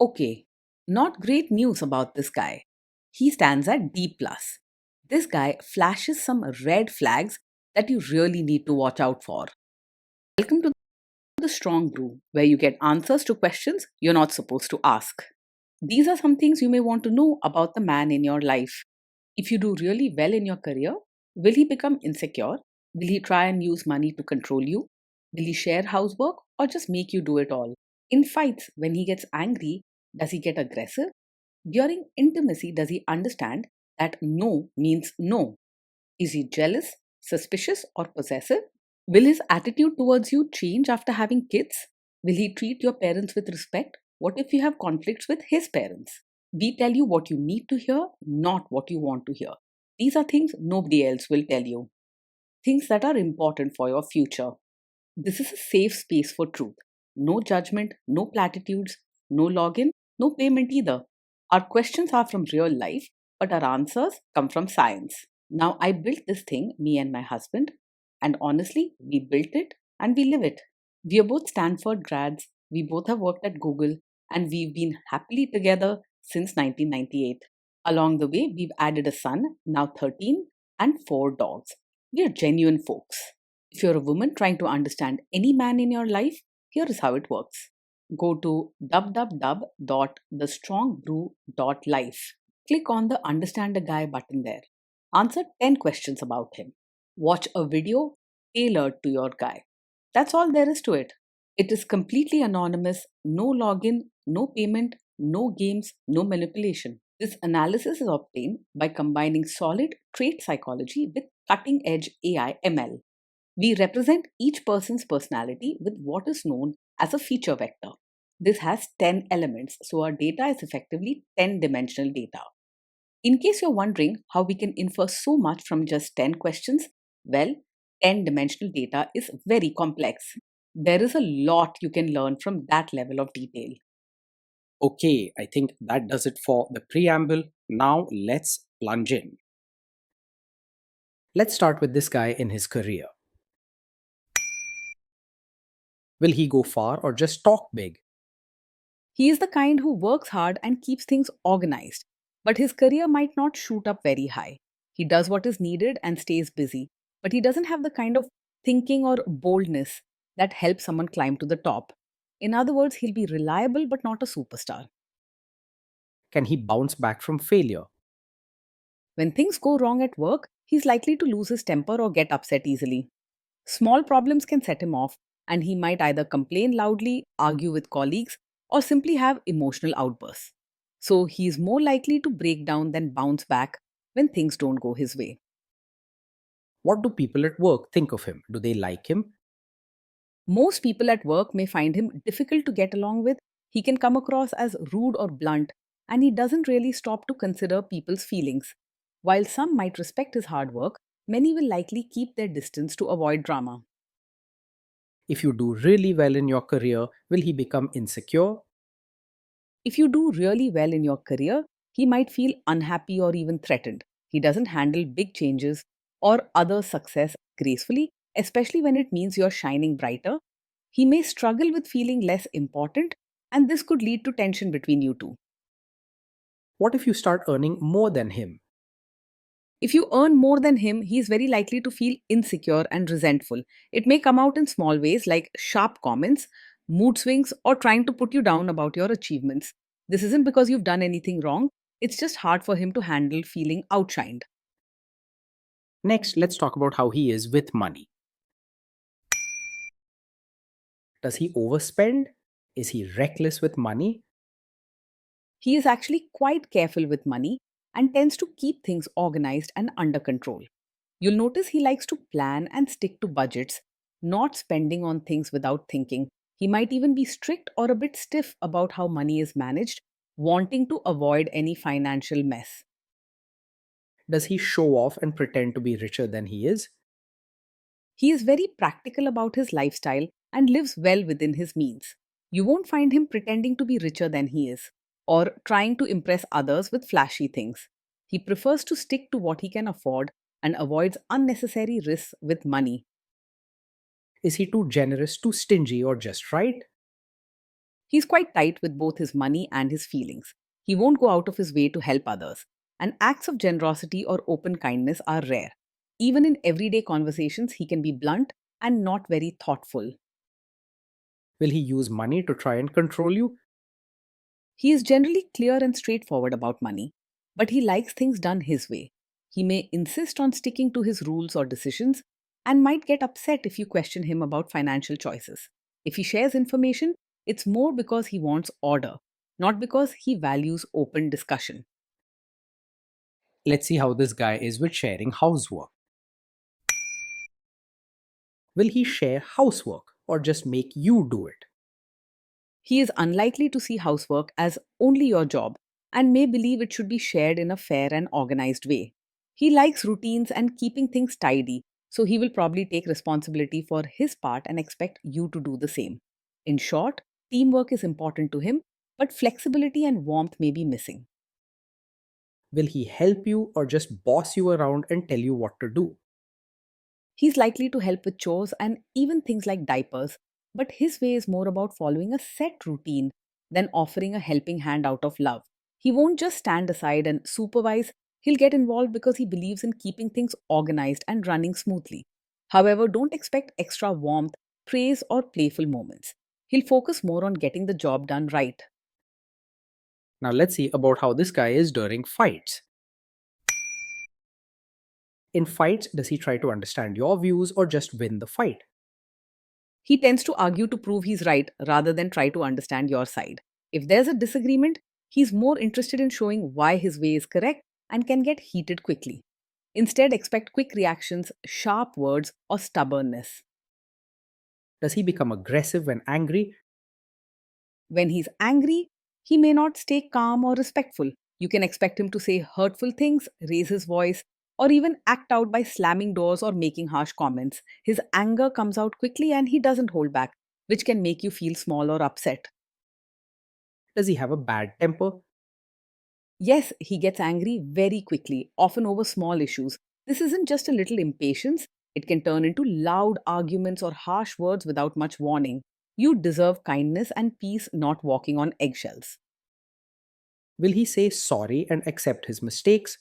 Okay, not great news about this guy. He stands at D+. This guy flashes some red flags that you really need to watch out for. Welcome to the Strong Brew, where you get answers to questions you're not supposed to ask. These are some things you may want to know about the man in your life. If you do really well in your career, will he become insecure? Will he try and use money to control you? Will he share housework or just make you do it all? In fights, when he gets angry, does he get aggressive? During intimacy, does he understand that no means no? Is he jealous, suspicious, or possessive? Will his attitude towards you change after having kids? Will he treat your parents with respect? What if you have conflicts with his parents? We tell you what you need to hear, not what you want to hear. These are things nobody else will tell you, things that are important for your future. This is a safe space for truth. No judgment, no platitudes, no login, no payment either. Our questions are from real life, but our answers come from science. Now, I built this thing, me and my husband, and honestly, we built it and we live it. We are both Stanford grads, we both have worked at Google, and we've been happily together since 1998. Along the way, we've added a son, now 13, and 4 dogs. We are genuine folks. If you're a woman trying to understand any man in your life, here is how it works. Go to www.thestrongbrew.life. Click on the Understand a Guy button there. Answer 10 questions about him. Watch a video tailored to your guy. That's all there is to it. It is completely anonymous, no login, no payment, no games, no manipulation. This analysis is obtained by combining solid trait psychology with cutting edge AI ML. We represent each person's personality with what is known as a feature vector. This has 10 elements, so our data is effectively 10-dimensional data. In case you're wondering how we can infer so much from just 10 questions, well, 10-dimensional data is very complex. There is a lot you can learn from that level of detail. Okay, I think that does it for the preamble. Now let's plunge in. Let's start with this guy in his career. Will he go far or just talk big? He is the kind who works hard and keeps things organized, but his career might not shoot up very high. He does what is needed and stays busy, but he doesn't have the kind of thinking or boldness that helps someone climb to the top. In other words, he'll be reliable but not a superstar. Can he bounce back from failure? When things go wrong at work, he's likely to lose his temper or get upset easily. Small problems can set him off, and he might either complain loudly, argue with colleagues, or simply have emotional outbursts. So he's more likely to break down than bounce back when things don't go his way. What do people at work think of him? Do they like him? Most people at work may find him difficult to get along with. He can come across as rude or blunt, and he doesn't really stop to consider people's feelings. While some might respect his hard work, many will likely keep their distance to avoid drama. If you do really well in your career, will he become insecure? If you do really well in your career, he might feel unhappy or even threatened. He doesn't handle big changes or other success gracefully, especially when it means you're shining brighter. He may struggle with feeling less important, and this could lead to tension between you two. What if you start earning more than him? If you earn more than him, he is very likely to feel insecure and resentful. It may come out in small ways like sharp comments, mood swings, or trying to put you down about your achievements. This isn't because you've done anything wrong, it's just hard for him to handle feeling outshined. Next, let's talk about how he is with money. Does he overspend? Is he reckless with money? He is actually quite careful with money and tends to keep things organized and under control. You'll notice he likes to plan and stick to budgets, not spending on things without thinking. He might even be strict or a bit stiff about how money is managed, wanting to avoid any financial mess. Does he show off and pretend to be richer than he is? He is very practical about his lifestyle and lives well within his means. You won't find him pretending to be richer than he is or trying to impress others with flashy things. He prefers to stick to what he can afford and avoids unnecessary risks with money. Is he too generous, too stingy, or just right? He's quite tight with both his money and his feelings. He won't go out of his way to help others. And acts of generosity or open kindness are rare. Even in everyday conversations, he can be blunt and not very thoughtful. Will he use money to try and control you? He is generally clear and straightforward about money, but he likes things done his way. He may insist on sticking to his rules or decisions and might get upset if you question him about financial choices. If he shares information, it's more because he wants order, not because he values open discussion. Let's see how this guy is with sharing housework. Will he share housework or just make you do it? He is unlikely to see housework as only your job and may believe it should be shared in a fair and organized way. He likes routines and keeping things tidy, so he will probably take responsibility for his part and expect you to do the same. In short, teamwork is important to him, but flexibility and warmth may be missing. Will he help you or just boss you around and tell you what to do? He's likely to help with chores and even things like diapers, but his way is more about following a set routine than offering a helping hand out of love. He won't just stand aside and supervise, he'll get involved because he believes in keeping things organized and running smoothly. However, don't expect extra warmth, praise, or playful moments. He'll focus more on getting the job done right. Now let's see about how this guy is during fights. In fights, does he try to understand your views or just win the fight? He tends to argue to prove he's right rather than try to understand your side. If there's a disagreement, he's more interested in showing why his way is correct and can get heated quickly. Instead, expect quick reactions, sharp words, or stubbornness. Does he become aggressive when angry? When he's angry, he may not stay calm or respectful. You can expect him to say hurtful things, raise his voice, or even act out by slamming doors or making harsh comments. His anger comes out quickly and he doesn't hold back, which can make you feel small or upset. Does he have a bad temper? Yes, he gets angry very quickly, often over small issues. This isn't just a little impatience, it can turn into loud arguments or harsh words without much warning. You deserve kindness and peace, not walking on eggshells. Will he say sorry and accept his mistakes?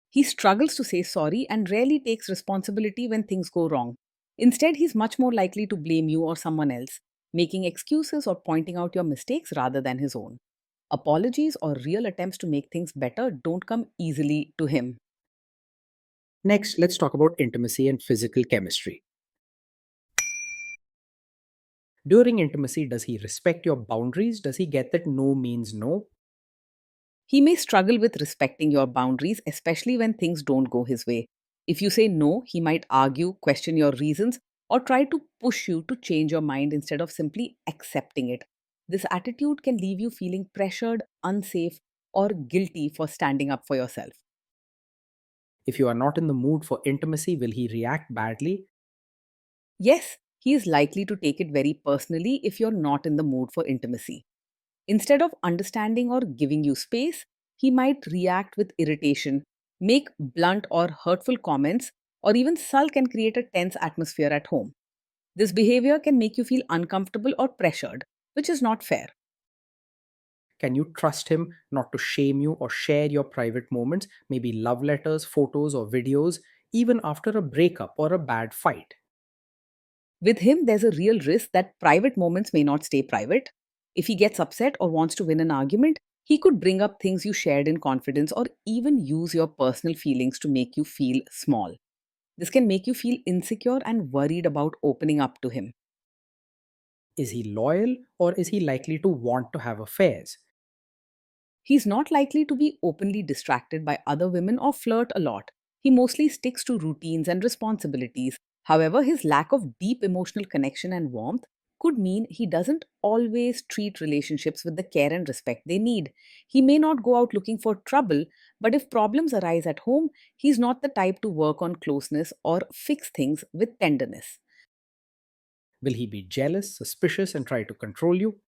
He struggles to say sorry and rarely takes responsibility when things go wrong. Instead, he's much more likely to blame you or someone else, making excuses or pointing out your mistakes rather than his own. Apologies or real attempts to make things better don't come easily to him. Next, let's talk about intimacy and physical chemistry. During intimacy, does he respect your boundaries? Does he get that no means no? He may struggle with respecting your boundaries, especially when things don't go his way. If you say no, he might argue, question your reasons, or try to push you to change your mind instead of simply accepting it. This attitude can leave you feeling pressured, unsafe, or guilty for standing up for yourself. If you are not in the mood for intimacy, will he react badly? Yes, he is likely to take it very personally if you're not in the mood for intimacy. Instead of understanding or giving you space, he might react with irritation, make blunt or hurtful comments, or even sulk and create a tense atmosphere at home. This behavior can make you feel uncomfortable or pressured, which is not fair. Can you trust him not to shame you or share your private moments, maybe love letters, photos, or videos, even after a breakup or a bad fight? With him, there's a real risk that private moments may not stay private. If he gets upset or wants to win an argument, he could bring up things you shared in confidence or even use your personal feelings to make you feel small. This can make you feel insecure and worried about opening up to him. Is he loyal or is he likely to want to have affairs? He's not likely to be openly distracted by other women or flirt a lot. He mostly sticks to routines and responsibilities. However, his lack of deep emotional connection and warmth could mean he doesn't always treat relationships with the care and respect they need. He may not go out looking for trouble, but if problems arise at home, he's not the type to work on closeness or fix things with tenderness. Will he be jealous, suspicious, and try to control you?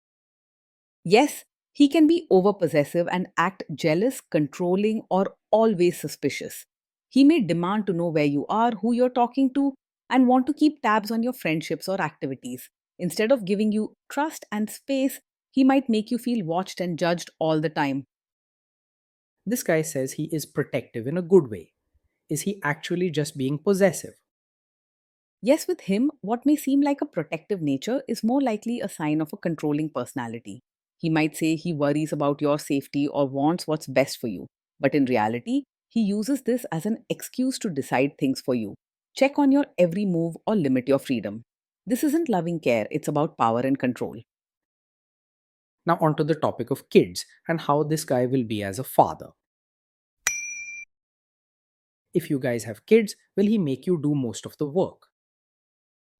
Yes, he can be overpossessive and act jealous, controlling, or always suspicious. He may demand to know where you are, who you're talking to, and want to keep tabs on your friendships or activities. Instead of giving you trust and space, he might make you feel watched and judged all the time. This guy says he is protective in a good way. Is he actually just being possessive? Yes, with him, what may seem like a protective nature is more likely a sign of a controlling personality. He might say he worries about your safety or wants what's best for you, but in reality, he uses this as an excuse to decide things for you, check on your every move, or limit your freedom. This isn't loving care, it's about power and control. Now, onto the topic of kids and how this guy will be as a father. If you guys have kids, will he make you do most of the work?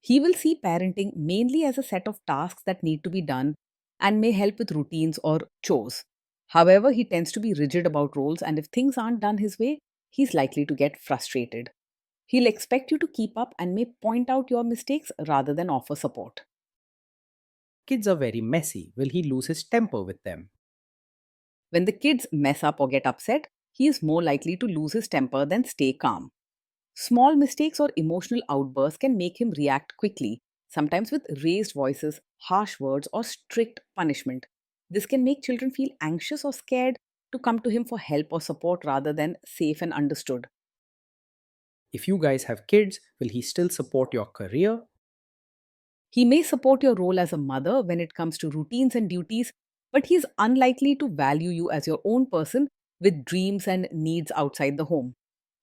He will see parenting mainly as a set of tasks that need to be done and may help with routines or chores. However, he tends to be rigid about roles, and if things aren't done his way, he's likely to get frustrated. He'll expect you to keep up and may point out your mistakes rather than offer support. Kids are very messy. Will he lose his temper with them? When the kids mess up or get upset, he is more likely to lose his temper than stay calm. Small mistakes or emotional outbursts can make him react quickly, sometimes with raised voices, harsh words, or strict punishment. This can make children feel anxious or scared to come to him for help or support rather than safe and understood. If you guys have kids, will he still support your career? He may support your role as a mother when it comes to routines and duties, but he is unlikely to value you as your own person with dreams and needs outside the home.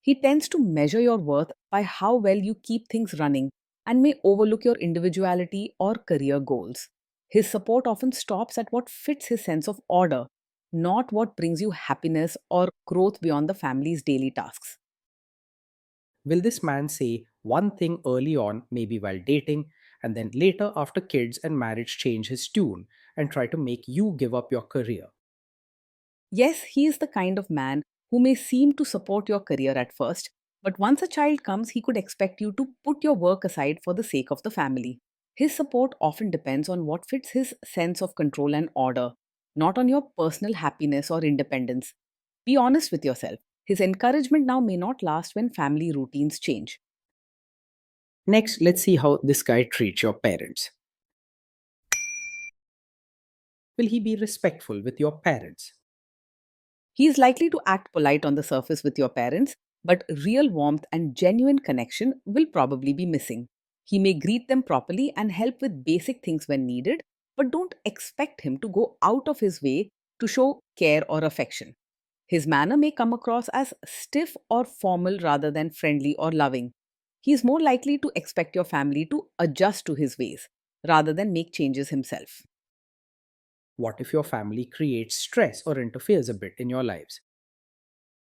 He tends to measure your worth by how well you keep things running and may overlook your individuality or career goals. His support often stops at what fits his sense of order, not what brings you happiness or growth beyond the family's daily tasks. Will this man say one thing early on, maybe while dating, and then later after kids and marriage change his tune and try to make you give up your career? Yes, he is the kind of man who may seem to support your career at first, but once a child comes, he could expect you to put your work aside for the sake of the family. His support often depends on what fits his sense of control and order, not on your personal happiness or independence. Be honest with yourself. His encouragement now may not last when family routines change. Next, let's see how this guy treats your parents. Will he be respectful with your parents? He is likely to act polite on the surface with your parents, but real warmth and genuine connection will probably be missing. He may greet them properly and help with basic things when needed, but don't expect him to go out of his way to show care or affection. His manner may come across as stiff or formal rather than friendly or loving. He is more likely to expect your family to adjust to his ways rather than make changes himself. What if your family creates stress or interferes a bit in your lives?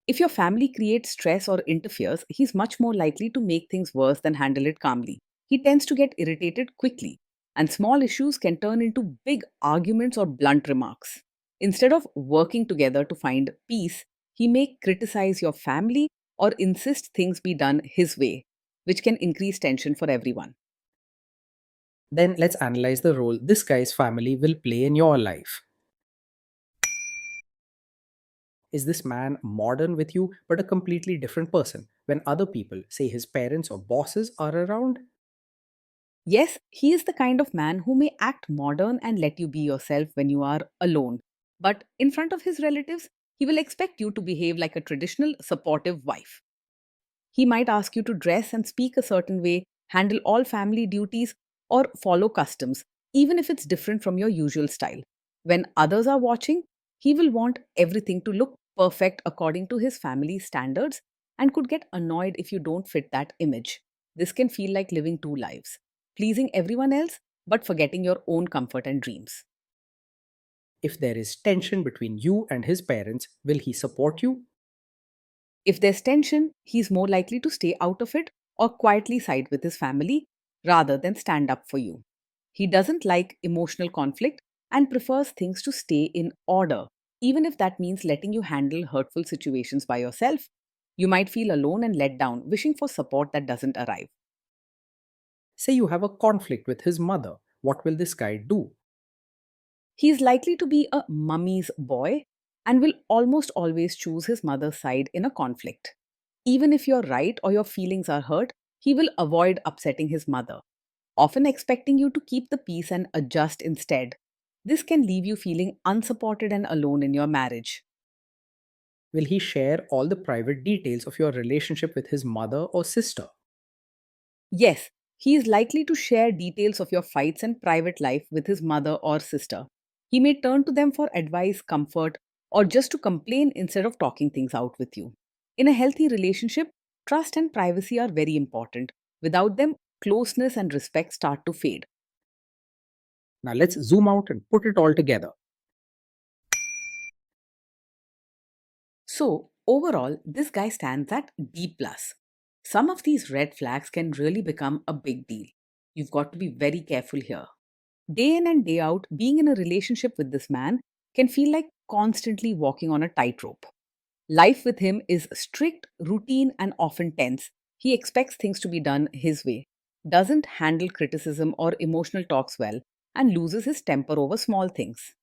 If your family creates stress or interferes, he's much more likely to make things worse than handle it calmly. He tends to get irritated quickly, and small issues can turn into big arguments or blunt remarks. Instead of working together to find peace, he may criticize your family or insist things be done his way, which can increase tension for everyone. Then let's analyze the role this guy's family will play in your life. Is this man modern with you but a completely different person when other people, say his parents or bosses, are around? Yes, he is the kind of man who may act modern and let you be yourself when you are alone. But in front of his relatives, he will expect you to behave like a traditional, supportive wife. He might ask you to dress and speak a certain way, handle all family duties, or follow customs, even if it's different from your usual style. When others are watching, he will want everything to look perfect according to his family's standards and could get annoyed if you don't fit that image. This can feel like living two lives, pleasing everyone else but forgetting your own comfort and dreams. If there is tension between you and his parents, will he support you? If there's tension, he's more likely to stay out of it or quietly side with his family rather than stand up for you. He doesn't like emotional conflict and prefers things to stay in order, even if that means letting you handle hurtful situations by yourself. You might feel alone and let down, wishing for support that doesn't arrive. Say you have a conflict with his mother. What will this guy do? He is likely to be a mummy's boy and will almost always choose his mother's side in a conflict. Even if you're right or your feelings are hurt, he will avoid upsetting his mother. often expecting you to keep the peace and adjust instead. This can leave you feeling unsupported and alone in your marriage. Will he share all the private details of your relationship with his mother or sister? Yes, he is likely to share details of your fights and private life with his mother or sister. He may turn to them for advice, comfort, or just to complain instead of talking things out with you. In a healthy relationship, trust and privacy are very important. Without them, closeness and respect start to fade. Now let's zoom out and put it all together. So, overall, this guy stands at D. Plus. Some of these red flags can really become a big deal. You've got to be very careful here. Day in and day out, being in a relationship with this man can feel like constantly walking on a tightrope. Life with him is strict, routine, and often tense. He expects things to be done his way, doesn't handle criticism or emotional talks well, and loses his temper over small things.